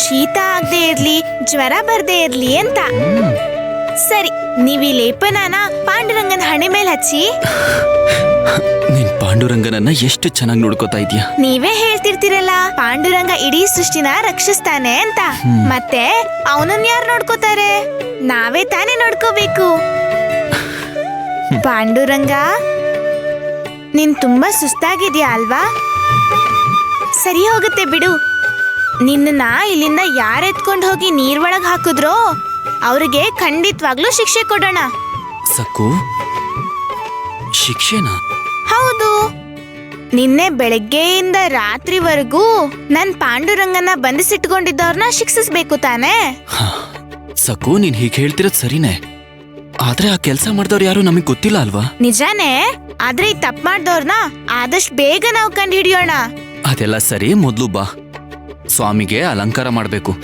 ಶೀತ ಆಗದೆ ಇರ್ಲಿ, ಜ್ವರ ಬರ್ದೇ ಇರ್ಲಿ ಅಂತ. ಸರಿ, ನೀವ್ ಈ ಲೇಪನಾನ ಪಾಂಡುರಂಗನ ಹಣೆ ಮೇಲೆ ಹಚ್ಚಿ. ನೀನ್ ಪಾಂಡುರಂಗನನ್ನ ಎಷ್ಟು ಚೆನ್ನಾಗಿ ನೋಡ್ಕೋತಾ ಇದೀಯ. ನೀವೇ ಹೇಳ್ತಿರ್ತೀರಲ್ಲ, ಪಾಂಡುರಂಗ ಇಡೀ ಸೃಷ್ಟಿನ ರಕ್ಷಿಸ್ತಾನೆ ಅಂತ. ಮತ್ತೆ ಅವನನ್ನ ಯಾರು ನೋಡ್ಕೋತಾರೆ? ನಾವೇ ತಾನೇ ನೋಡ್ಕೋಬೇಕು. ಪಾಂಡುರಂಗ, ನೀನ್ ತುಂಬಾ ಸುಸ್ತಾಗಿದ್ಯಾ ಅಲ್ವಾ? ಸರಿ ಹೋಗುತ್ತೆ ಬಿಡು. ನಿನ್ನ ಇಲ್ಲಿಂದ ಯಾರು ಎತ್ಕೊಂಡು ಹೋಗಿ ನೀರ್ ಒಳಗ್ ಹಾಕಿದ್ರೋ ಅವ್ರಿಗೆ ಖಂಡಿತವಾಗ್ಲೂ ಶಿಕ್ಷೆ ಕೊಡೋಣ. ಸಕ್ಕು, ಶಿಕ್ಷೆನಾ? ಹೌದು. ನಿನ್ನೆ ಬೆಳಗ್ಗೆಯಿಂದ ರಾತ್ರಿವರೆಗೂ ನನ್ ಪಾಂಡುರಂಗನ ಬಂಧಿಸಿಟ್ಕೊಂಡಿದ್ದವ್ರನ್ನ ಶಿಕ್ಷಿಸ್ಬೇಕು ತಾನೇ? ಸಕ್ಕು, ನೀನ್ ಹೀಗೆ ಹೇಳ್ತಿರೋದ್ ಸರಿನೇ. ಆದ್ರೆ ಆ ಕೆಲ್ಸ ಮಾಡ್ದವ್ರು ಯಾರು ನಮಗ್ ಗೊತ್ತಿಲ್ಲ ಅಲ್ವಾ? ನಿಜಾನೇ. ಆದ್ರೆ ಈ ತಪ್ಪು ಮಾಡ್ದವ್ರನ್ನ ಆದಷ್ಟು ಬೇಗ ನಾವು ಕಂಡು ಹಿಡಿಯೋಣ. ಅದೆಲ್ಲ ಸರಿ, ಮೊದ್ಲು ಬಾ, ಸ್ವಾಮಿಗೆ ಅಲಂಕಾರ ಮಾಡ್ಬೇಕು.